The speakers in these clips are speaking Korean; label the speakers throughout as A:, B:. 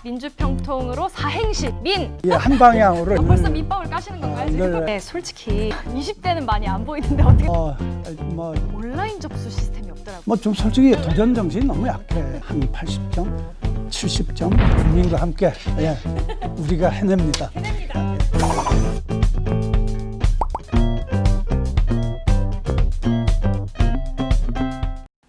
A: 민주평통으로 사행시 민!
B: 예, 한 방향으로.
A: 벌써 밑밥을 까시는 건가요 지금? 네, 솔직히 20대는 많이 안 보이는데 어떻게
B: 뭐
A: 온라인 접수 시스템이 없더라고요.
B: 뭐 좀 솔직히 도전 정신이 너무 약해. 한 80점, 70점 국민과 함께 우리가 해냅니다.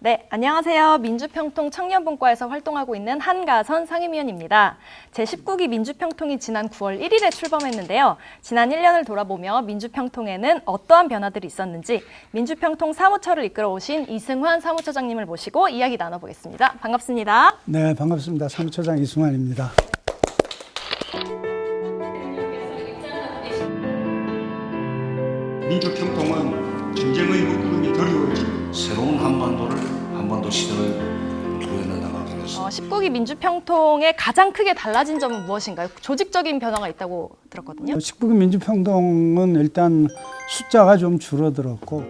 A: 네, 안녕하세요. 민주평통 청년분과에서 활동하고 있는 한가선 상임위원입니다. 제19기 민주평통이 지난 9월 1일에 출범했는데요. 지난 1년을 돌아보며 민주평통에는 어떠한 변화들이 있었는지 민주평통 사무처를 이끌어 오신 이승환 사무처장님을 모시고 이야기 나눠보겠습니다. 반갑습니다.
B: 네, 반갑습니다. 사무처장 이승환입니다.
C: 민주평통은 전쟁의 먹구름이 드리워지고
D: 새로운 한반도 시대를 구현해 나가겠습니다.
A: 19기 민주평통의 가장 크게 달라진 점은 무엇인가요? 조직적인 변화가 있다고 들었거든요.
B: 19기 민주평통은 일단 숫자가 좀 줄어들었고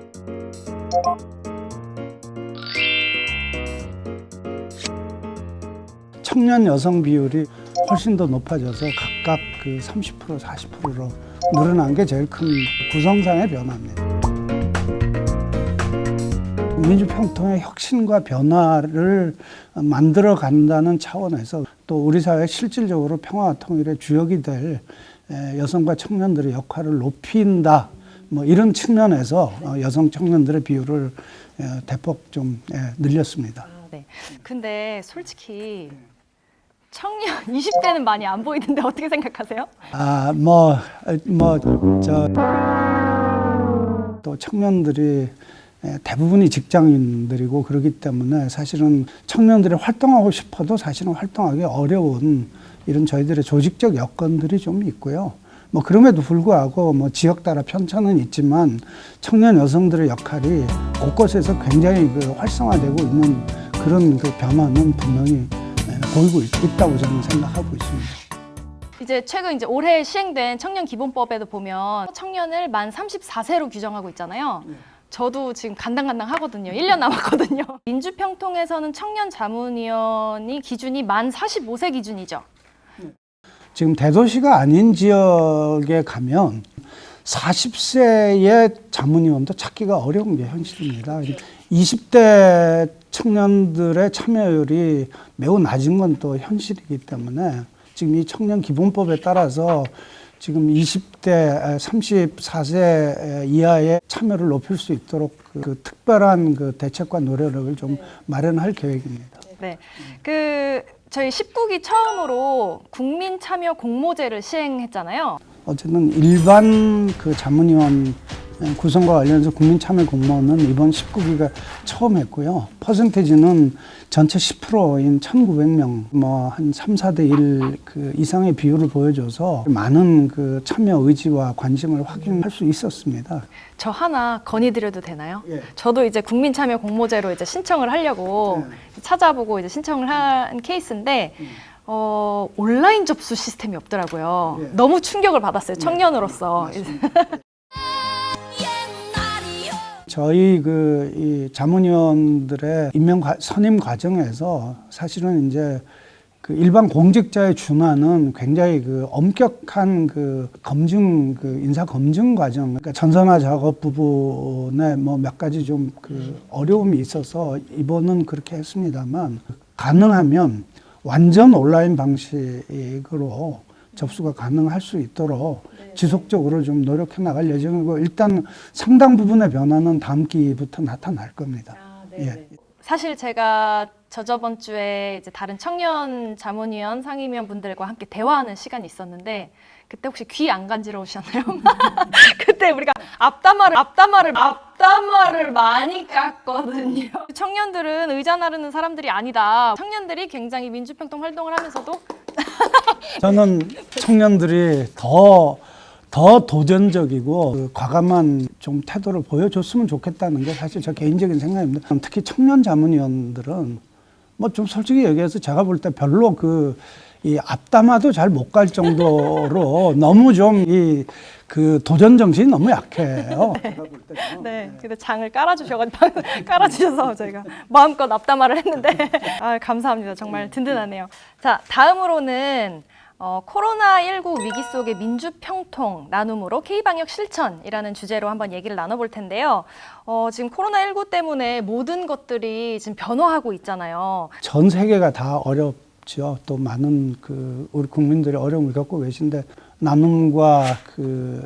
B: 청년 여성 비율이 훨씬 더 높아져서 각각 그 30%, 40%로 늘어난 게 제일 큰 구성상의 변화입니다. 민주평통의 혁신과 변화를 만들어 간다는 차원에서 또 우리 사회 실질적으로 평화와 통일의 주역이 될 여성과 청년들의 역할을 높인다. 뭐 이런 측면에서 여성 청년들의 비율을 대폭 좀 늘렸습니다.
A: 네. 근데 솔직히 청년 20대는 많이 안 보이는데 어떻게 생각하세요?
B: 또 청년들이 대부분이 직장인들이고 그렇기 때문에 사실은 청년들이 활동하고 싶어도 사실은 활동하기 어려운 이런 저희들의 조직적 여건들이 좀 있고요. 뭐 그럼에도 불구하고 뭐 지역 따라 편차는 있지만 청년 여성들의 역할이 곳곳에서 굉장히 활성화되고 있는 그런 변화는 분명히 보이고 있다고 저는 생각하고 있습니다.
A: 이제 최근 올해 시행된 청년 기본법에도 보면 청년을 만 34세로 규정하고 있잖아요. 저도 지금 간당간당 하거든요. 1년 남았거든요. 민주평통에서는 청년 자문위원이 기준이 만 45세 기준이죠.
B: 지금 대도시가 아닌 지역에 가면 40세의 자문위원도 찾기가 어려운 게 현실입니다. 20대 청년들의 참여율이 매우 낮은 건 또 현실이기 때문에 지금 이 청년 기본법에 따라서 지금 20대, 34세 이하의 참여를 높일 수 있도록 그 특별한 그 대책과 노력을 좀 마련할 계획입니다.
A: 네. 저희 19기 처음으로 국민 참여 공모제를 시행했잖아요.
B: 어쨌든 일반 그 자문위원 구성과 관련해서 국민 참여 공모는 이번 19기가 처음 했고요. 퍼센테이지는 전체 10%인 1,900명, 뭐 한 3, 4대 1 그 이상의 비율을 보여줘서 많은 그 참여 의지와 관심을 확인할 수 있었습니다.
A: 저 하나 건의드려도 되나요?
B: 예.
A: 저도 이제 국민 참여 공모제로 이제 신청을 하려고 찾아보고 이제 신청을 한 케이스인데 온라인 접수 시스템이 없더라고요.
B: 예.
A: 너무 충격을 받았어요. 청년으로서.
B: 저희 이 자문위원들의 선임 과정에서 사실은 이제 그 일반 공직자의 준하는 굉장히 그 엄격한 인사 검증 과정, 그러니까 전산화 작업 부분에 뭐 몇 가지 좀 그 어려움이 있어서 이번은 그렇게 했습니다만 가능하면 완전 온라인 방식으로 접수가 가능할 수 있도록 지속적으로 좀 노력해 나갈 예정이고 일단 상당 부분의 변화는 다음 기부터 나타날 겁니다. 예.
A: 사실 제가 저번 주에 이제 다른 청년 자문위원 상임위원 분들과 함께 대화하는 시간이 있었는데 그때 혹시 귀 안 간지러우셨나요? 그때 우리가 앞담화를 많이 깠거든요. 청년들은 의자 나르는 사람들이 아니다. 청년들이 굉장히 민주평통 활동을 하면서도
B: 저는 청년들이 더 도전적이고 과감한 좀 태도를 보여줬으면 좋겠다는 게 사실 저 개인적인 생각입니다. 특히 청년 자문위원들은 뭐 좀 솔직히 얘기해서 제가 볼 때 별로 이 앞담화도 잘 못 갈 정도로 너무 좀 이 그 도전 정신이 너무 약해요.
A: 네, 근데 장을 깔아주셔가지고 깔아주셔서 저희가 마음껏 앞담화를 했는데 아, 감사합니다. 정말 든든하네요. 자, 다음으로는 코로나19 위기 속의 민주평통 나눔으로 K방역 실천이라는 주제로 한번 얘기를 나눠볼 텐데요. 지금 코로나19 때문에 모든 것들이 지금 변화하고 있잖아요.
B: 전 세계가 다 어렵죠. 또 많은 그 우리 국민들이 어려움을 겪고 계신데 나눔과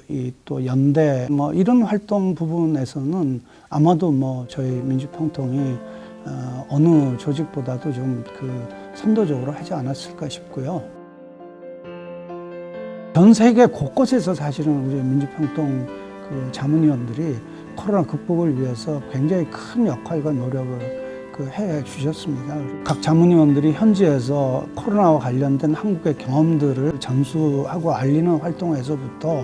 B: 이 또 연대 뭐 이런 활동 부분에서는 아마도 뭐 저희 민주평통이 어느 조직보다도 좀 그 선도적으로 하지 않았을까 싶고요. 전 세계 곳곳에서 사실은 우리 민주평통 그 자문위원들이 코로나 극복을 위해서 굉장히 큰 역할과 노력을 해 주셨습니다. 각 자문위원들이 현지에서 코로나와 관련된 한국의 경험들을 전수하고 알리는 활동에서부터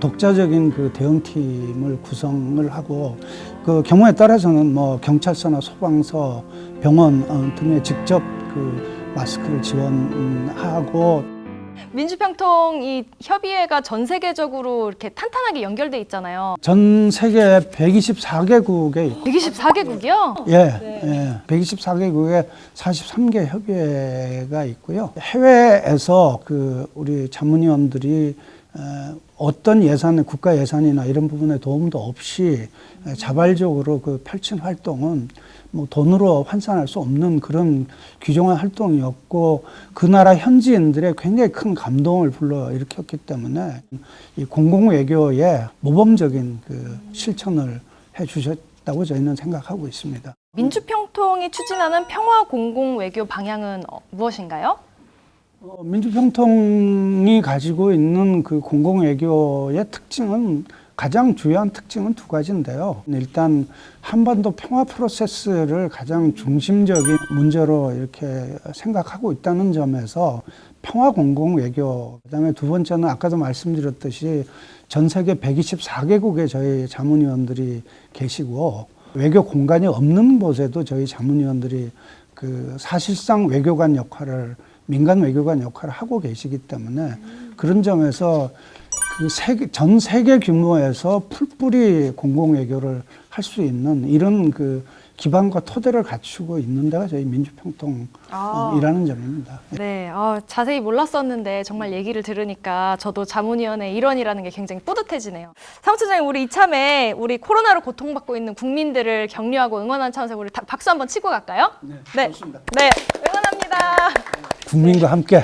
B: 독자적인 그 대응팀을 구성을 하고 그 경우에 따라서는 뭐 경찰서나 소방서, 병원 등에 직접 그 마스크를 지원하고
A: 민주평통 이 협의회가 전 세계적으로 이렇게 탄탄하게 연결돼 있잖아요.
B: 전 세계 124개국에
A: 124개국이요?
B: 예, 124개국에 43개 협의회가 있고요. 해외에서 그 우리 자문위원들이 어떤 예산, 국가 예산이나 이런 부분에 도움도 없이 자발적으로 그 펼친 활동은 뭐 돈으로 환산할 수 없는 그런 귀중한 활동이었고 그 나라 현지인들의 굉장히 큰 감동을 불러일으켰기 때문에 이 공공외교의 모범적인 그 실천을 해주셨다고 저희는 생각하고 있습니다.
A: 민주평통이 추진하는 평화 공공외교 방향은 무엇인가요?
B: 민주평통이 가지고 있는 그 공공외교의 특징은 가장 주요한 특징은 두 가지인데요. 일단 한반도 평화 프로세스를 가장 중심적인 문제로 이렇게 생각하고 있다는 점에서 평화 공공 외교, 그다음에 두 번째는 아까도 말씀드렸듯이 전 세계 124개국에 저희 자문위원들이 계시고 외교 공간이 없는 곳에도 저희 자문위원들이 그 사실상 외교관 역할을 민간 외교관 역할을 하고 계시기 때문에 그런 점에서 전 세계 규모에서 풀뿌리 공공외교를 할 수 있는 이런 그 기반과 토대를 갖추고 있는 데가 저희 민주평통이라는 점입니다.
A: 네, 자세히 몰랐었는데 정말 얘기를 들으니까 저도 자문위원회 일원이라는 게 굉장히 뿌듯해지네요. 사무처장님, 우리 이참에 우리 코로나로 고통받고 있는 국민들을 격려하고 응원하는 차원에서 우리 박수 한번 치고 갈까요?
B: 네, 좋습니다.
A: 네, 응원합니다.
B: 국민과 함께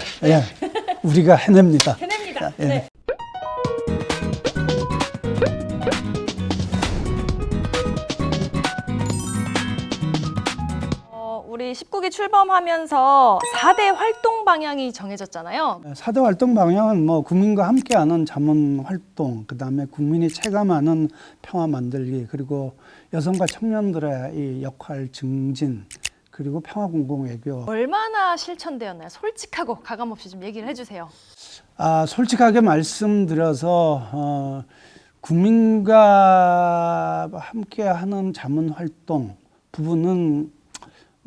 B: 우리가 해냅니다.
A: 해냅니다.
B: 예.
A: 네. 우리 19기 출범하면서 4대 활동 방향이 정해졌잖아요.
B: 4대 활동 방향은 뭐 국민과 함께하는 자문 활동, 그다음에 국민이 체감하는 평화 만들기, 그리고 여성과 청년들의 이 역할 증진, 그리고 평화 공공 외교.
A: 얼마나 실천되었나요? 솔직하고 가감없이 좀 얘기를 해주세요.
B: 솔직하게 말씀드려서 국민과 함께하는 자문 활동 부분은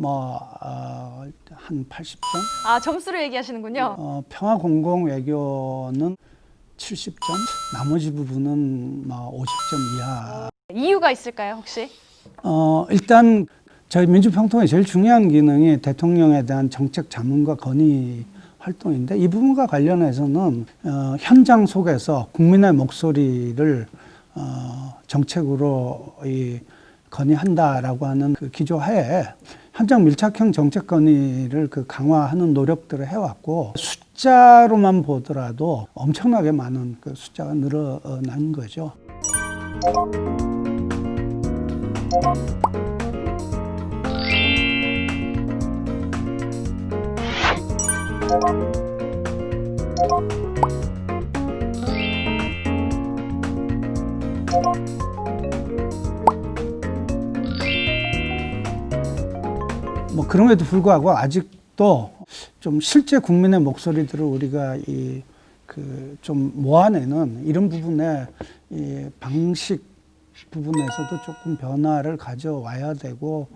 B: 한 80점?
A: 점수를 얘기하시는군요.
B: 평화 공공 외교는 70점, 나머지 부분은 50점 이하.
A: 이유가 있을까요, 혹시?
B: 일단 저희 민주평통의 제일 중요한 기능이 대통령에 대한 정책 자문과 건의 활동인데 이 부분과 관련해서는 현장 속에서 국민의 목소리를 정책으로 건의한다라고 하는 그 기조하에 현장 밀착형 정책 건의를 강화하는 노력들을 해왔고 숫자로만 보더라도 엄청나게 많은 그 숫자가 늘어난 거죠. 그럼에도 불구하고 아직도 좀 실제 국민의 목소리들을 우리가 좀 모아내는 이런 부분에 방식 부분에서도 조금 변화를 가져와야 되고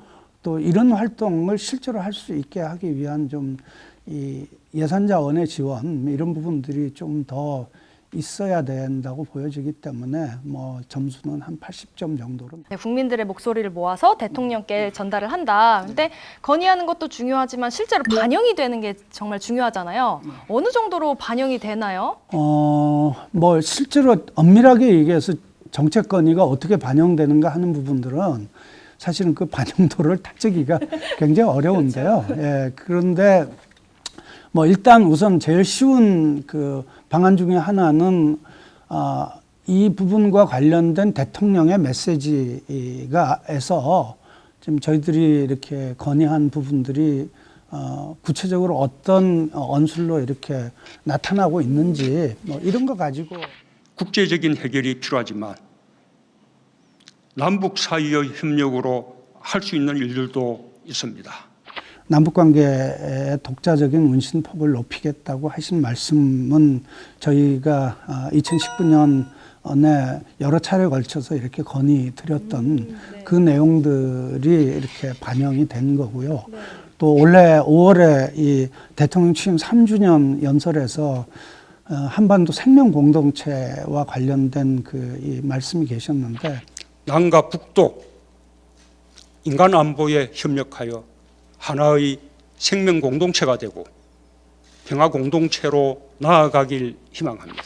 B: 또 이런 활동을 실제로 할 수 있게 하기 위한 좀 이 예산 자원의 지원 이런 부분들이 좀 더 있어야 된다고 보여지기 때문에 뭐 점수는 한 80점 정도로.
A: 네, 국민들의 목소리를 모아서 대통령께 전달을 한다. 근데 건의하는 것도 중요하지만 실제로 반영이 되는 게 정말 중요하잖아요. 어느 정도로 반영이 되나요?
B: 뭐 실제로 엄밀하게 얘기해서 정책 건의가 어떻게 반영되는가 하는 부분들은 사실은 그 반영도를 따지기가 굉장히 어려운데요.
A: 그렇죠.
B: 예, 그런데 뭐 일단 우선 제일 쉬운 그 방안 중에 하나는 이 부분과 관련된 대통령의 메시지가에서 지금 저희들이 이렇게 건의한 부분들이 구체적으로 어떤 언술로 이렇게 나타나고 있는지 뭐 이런 거 가지고
C: 국제적인 해결이 필요하지만 남북 사이의 협력으로 할 수 있는 일들도 있습니다.
B: 남북관계의 독자적인 운신폭을 높이겠다고 하신 말씀은 저희가 2019년에 여러 차례 걸쳐서 이렇게 건의드렸던 그 내용들이 이렇게 반영이 된 거고요. 또 올해 5월에 이 대통령 취임 3주년 연설에서 한반도 생명 공동체와 관련된 그 이 말씀이 계셨는데
C: 남과 북도 인간 안보에 협력하여 하나의 생명 공동체가 되고 평화 공동체로 나아가길 희망합니다.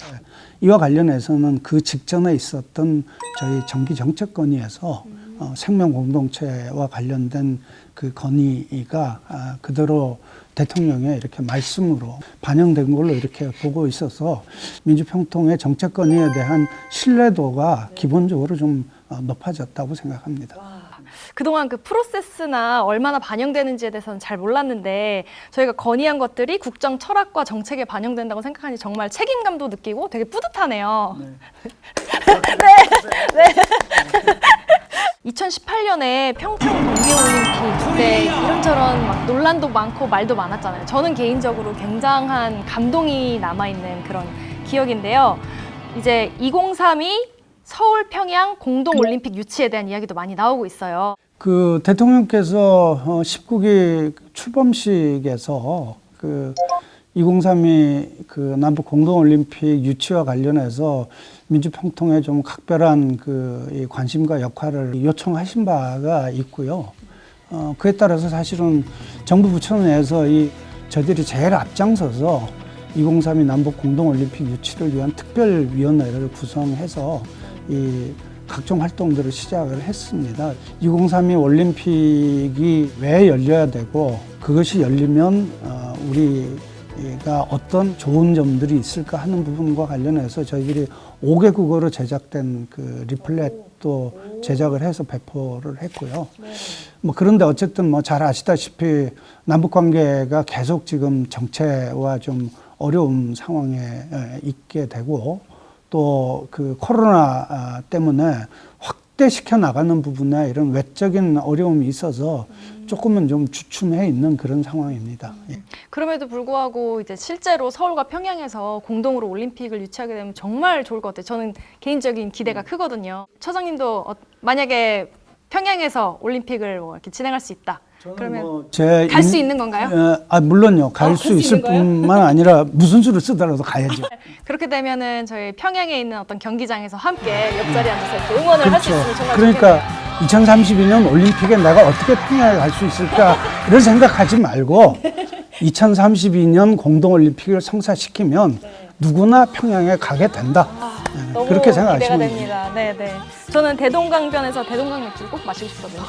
B: 이와 관련해서는 그 직전에 있었던 저희 정기 정책 건의에서 생명 공동체와 관련된 그 건의가 그대로 대통령의 이렇게 말씀으로 반영된 걸로 이렇게 보고 있어서 민주평통의 정책 건의에 대한 신뢰도가 기본적으로 좀 높아졌다고 생각합니다.
A: 그동안 그 프로세스나 얼마나 반영되는지에 대해서는 잘 몰랐는데 저희가 건의한 것들이 국정 철학과 정책에 반영된다고 생각하니 정말 책임감도 느끼고 되게 뿌듯하네요. 네. 2018년에 평창 동계올림픽 때 이런저런 막 논란도 많고 말도 많았잖아요. 저는 개인적으로 굉장한 감동이 남아있는 그런 기억인데요. 이제 2032 서울 평양 공동올림픽 유치에 대한 이야기도 많이 나오고 있어요.
B: 그 대통령께서 19기 출범식에서 그 2032 그 남북 공동올림픽 유치와 관련해서 민주평통에 좀 각별한 그 이 관심과 역할을 요청하신 바가 있고요. 그에 따라서 사실은 정부 부처 내에서 저희들이 제일 앞장서서 2032 남북 공동올림픽 유치를 위한 특별위원회를 구성해서 이 각종 활동들을 시작을 했습니다. 2032 올림픽이 왜 열려야 되고 그것이 열리면 우리가 어떤 좋은 점들이 있을까 하는 부분과 관련해서 저희들이 5개 국어로 제작된 그 리플렛도 제작을 해서 배포를 했고요. 뭐 그런데 어쨌든 뭐 잘 아시다시피 남북 관계가 계속 지금 정체와 좀 어려운 상황에 있게 되고 또 그 코로나 때문에 확대시켜 나가는 부분에 이런 외적인 어려움이 있어서 조금은 좀 주춤해 있는 그런 상황입니다. 예.
A: 그럼에도 불구하고 이제 실제로 서울과 평양에서 공동으로 올림픽을 유치하게 되면 정말 좋을 것 같아요. 저는 개인적인 기대가 크거든요. 처장님도 만약에 평양에서 올림픽을 뭐 이렇게 진행할 수 있다. 그러면 갈 수 있는 건가요?
B: 물론요. 갈 수 있을 뿐만 아니라 무슨 수를 쓰더라도 가야죠.
A: 그렇게 되면은 저희 평양에 있는 어떤 경기장에서 함께 옆자리에 앉아서 이렇게 응원을 할 수
B: 그렇죠.
A: 있으면 정말
B: 그러니까 2032년 올림픽에 내가 어떻게 평양에 갈 수 있을까 이런 생각하지 말고 2032년 공동올림픽을 성사시키면 누구나 평양에 가게 된다.
A: 너무
B: 그렇게
A: 기대가
B: 생각하시면
A: 됩니다. 네. 저는 대동강변에서 대동강 맥주를 꼭 마시고 싶거든요.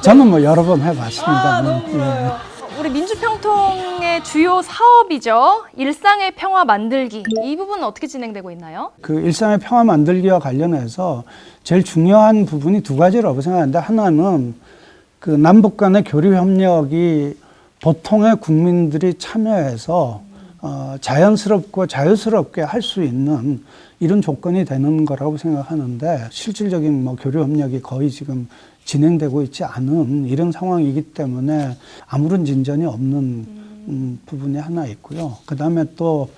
B: 저는 뭐 여러 번 해봤습니다.
A: 너무 부러워요. 우리 민주평통의 주요 사업이죠. 일상의 평화 만들기. 이 부분은 어떻게 진행되고 있나요?
B: 그 일상의 평화 만들기와 관련해서 제일 중요한 부분이 두 가지라고 생각하는데 하나는 그 남북 간의 교류 협력이 보통의 국민들이 참여해서 자연스럽고 자유스럽게 할 수 있는 이런 조건이 되는 거라고 생각하는데 실질적인 뭐 교류 협력이 거의 지금 진행되고 있지 않은 이런 상황이기 때문에 아무런 진전이 없는 부분이 하나 있고요. 그다음에 또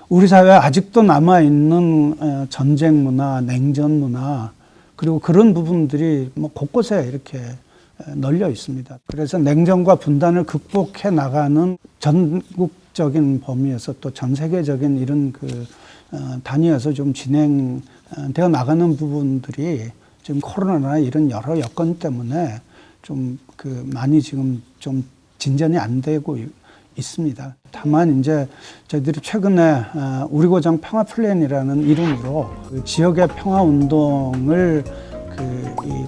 B: 우리 사회에 아직도 남아있는 전쟁 문화, 냉전 문화 그리고 그런 부분들이 뭐 곳곳에 이렇게 널려 있습니다. 그래서 냉전과 분단을 극복해 나가는 전국적인 범위에서 또 전 세계적인 이런 단위에서 좀 진행되어 나가는 부분들이 지금 코로나나 이런 여러 여건 때문에 좀 많이 지금 좀 진전이 안 되고 있습니다. 다만 이제 저희들이 최근에 우리 고장 평화 플랜이라는 이름으로 그 지역의 평화 운동을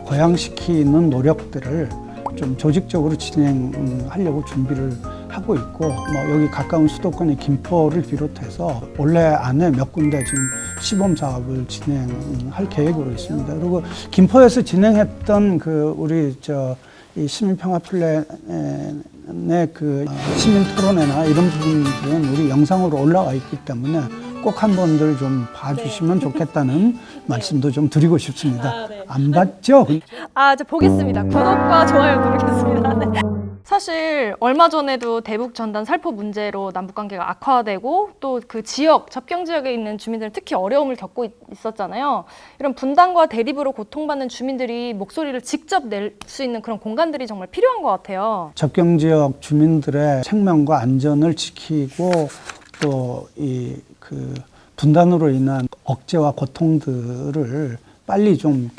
B: 고양시키는 노력들을 좀 조직적으로 진행하려고 준비를 하고 있고, 여기 가까운 수도권의 김포를 비롯해서 올해 안에 몇 군데 지금 시범 사업을 진행할 계획으로 있습니다. 그리고 김포에서 진행했던 우리 이 시민평화 플랜의 시민 토론회나 이런 부분들은 우리 영상으로 올라와 있기 때문에 꼭 한 번들 좀 봐주시면 좋겠다는 말씀도 좀 드리고 싶습니다. 안 봤죠?
A: 이제 보겠습니다. 구독과 좋아요 누르겠습니다. 네. 사실 얼마 전에도 대북 전단 살포 문제로 남북 관계가 악화되고 또 그 지역, 접경 지역에 있는 주민들은 특히 어려움을 겪고 있었잖아요. 이런 분단과 대립으로 고통받는 주민들이 목소리를 직접 낼 수 있는 그런 공간들이 정말 필요한 것 같아요.
B: 접경 지역 주민들의 생명과 안전을 지키고 또 분단으로 인한 억제와 고통들을 빨리 좀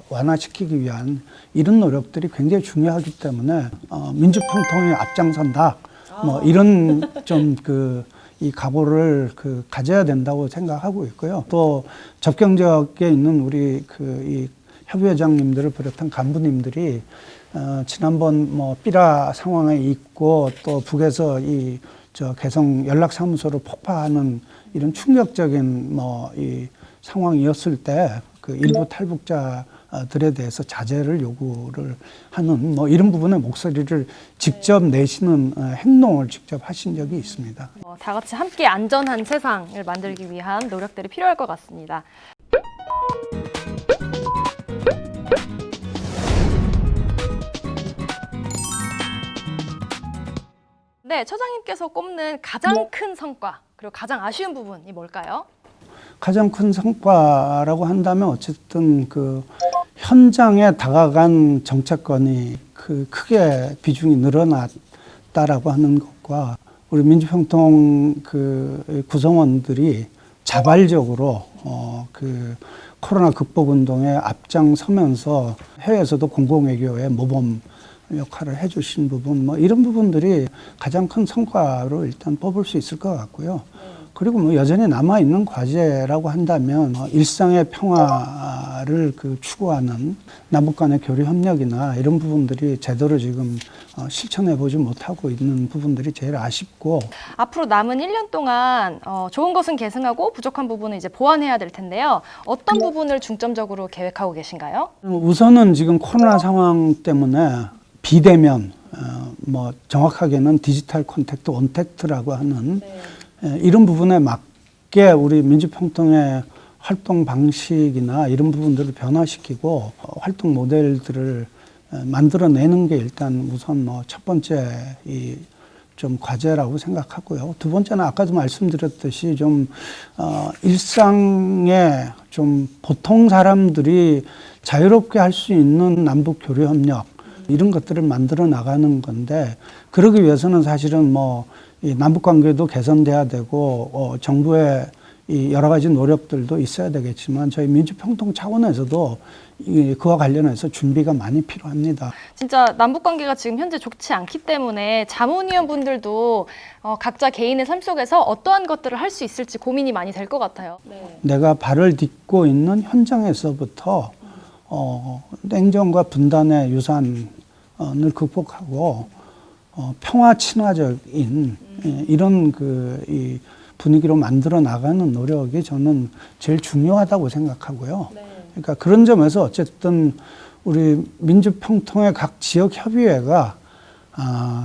B: 완화시키기 위한 이런 노력들이 굉장히 중요하기 때문에 민주평통이 앞장선다. 이런 좀 이 각오를 가져야 된다고 생각하고 있고요. 또 접경 지역에 있는 우리 이 협의회장님들을 비롯한 간부님들이 지난번 삐라 상황에 있고 또 북에서 개성 연락사무소로 폭파하는 이런 충격적인 이 상황이었을 때 일부 탈북자들에 대해서 자제를 요구를 하는 이런 부분의 목소리를 직접 내시는 행동을 직접 하신 적이 있습니다.
A: 다 같이 함께 안전한 세상을 만들기 위한 노력들이 필요할 것 같습니다. 네, 처장님께서 꼽는 가장 큰 성과 그리고 가장 아쉬운 부분이 뭘까요?
B: 가장 큰 성과라고 한다면 어쨌든 현장에 다가간 정책권이 크게 비중이 늘어났다라고 하는 것과 우리 민주평통 구성원들이 자발적으로 코로나 극복 운동에 앞장서면서 해외에서도 공공외교의 모범 역할을 해주신 부분, 이런 부분들이 가장 큰 성과로 일단 뽑을 수 있을 것 같고요. 그리고 여전히 남아있는 과제라고 한다면 일상의 평화를 추구하는 남북 간의 교류 협력이나 이런 부분들이 제대로 지금 실천해보지 못하고 있는 부분들이 제일 아쉽고,
A: 앞으로 남은 1년 동안 좋은 것은 계승하고 부족한 부분은 이제 보완해야 될 텐데요. 어떤 부분을 중점적으로 계획하고 계신가요?
B: 우선은 지금 코로나 상황 때문에 비대면, 정확하게는 디지털 콘택트 원택트라고 하는 이런 부분에 맞게 우리 민주평통의 활동 방식이나 이런 부분들을 변화시키고 활동 모델들을 만들어내는 게 일단 우선 첫 번째 좀 과제라고 생각하고요. 두 번째는 아까도 말씀드렸듯이 좀 일상에 좀 보통 사람들이 자유롭게 할 수 있는 남북 교류 협력 이런 것들을 만들어 나가는 건데, 그러기 위해서는 사실은 이 남북 관계도 개선돼야 되고 정부의 이 여러 가지 노력들도 있어야 되겠지만 저희 민주평통 차원에서도 그와 관련해서 준비가 많이 필요합니다.
A: 진짜 남북 관계가 지금 현재 좋지 않기 때문에 자문위원분들도 각자 개인의 삶 속에서 어떠한 것들을 할 수 있을지 고민이 많이 될 것 같아요.
B: 내가 발을 딛고 있는 현장에서부터 냉전과 분단의 유산을 극복하고 평화 친화적인 이런 이 분위기로 만들어 나가는 노력이 저는 제일 중요하다고 생각하고요. 그러니까 그런 점에서 어쨌든 우리 민주평통의 각 지역 협의회가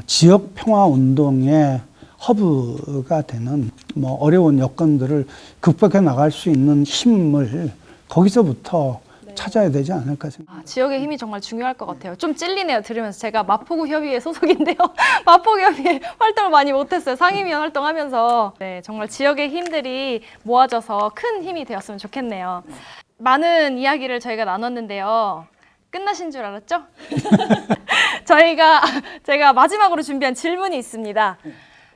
B: 지역 평화 운동의 허브가 되는 어려운 여건들을 극복해 나갈 수 있는 힘을 거기서부터 찾아야 되지 않을까 생각합니다.
A: 지역의 힘이 정말 중요할 것 같아요. 좀 찔리네요, 들으면서. 제가 마포구 협의회 소속인데요. 마포구 협의회 활동을 많이 못했어요. 상임위원 활동하면서. 네, 정말 지역의 힘들이 모아져서 큰 힘이 되었으면 좋겠네요. 많은 이야기를 저희가 나눴는데요. 끝나신 줄 알았죠? 제가 마지막으로 준비한 질문이 있습니다.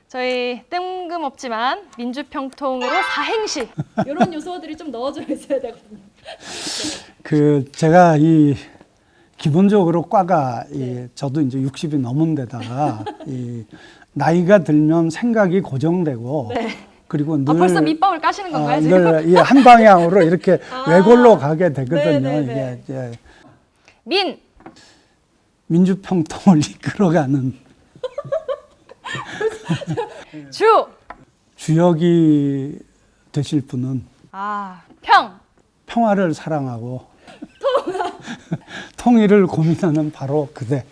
A: 저희 뜬금없지만 민주평통으로 사행시 이런 요소들이 좀 넣어져 있어야 되거든요.
B: 제가 기본적으로 과가 저도 이제 60이 넘은 데다가 나이가 들면 생각이 고정되고 그리고 늘
A: 벌써 밑밥을 까시는 건가요, 지금?
B: 늘 한 방향으로 이렇게 외골로 가게 되거든요. 이게 이제 민주평통을 이끌어가는 주역이 되실 분은 평화를 사랑하고 통일을 고민하는 바로 그대.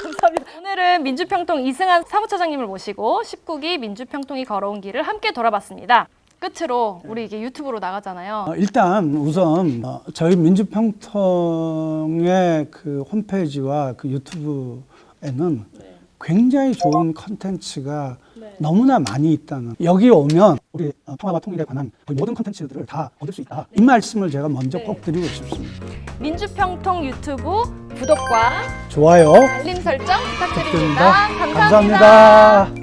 A: 감사합니다. 오늘은 민주평통 이승환 사무처장님을 모시고 19기 민주평통이 걸어온 길을 함께 돌아봤습니다. 끝으로 우리 이게 유튜브로 나가잖아요.
B: 일단 우선 저희 민주평통의 그 홈페이지와 그 유튜브에는 굉장히 좋은 컨텐츠가 너무나 많이 있다는, 여기 오면 우리 평화와 통일에 관한 거의 모든 컨텐츠들을 다 얻을 수 있다, 이 말씀을 제가 먼저 꼭 드리고 싶습니다.
A: 민주평통 유튜브 구독과
B: 좋아요
A: 알림 설정 부탁드립니다.
B: 감사합니다.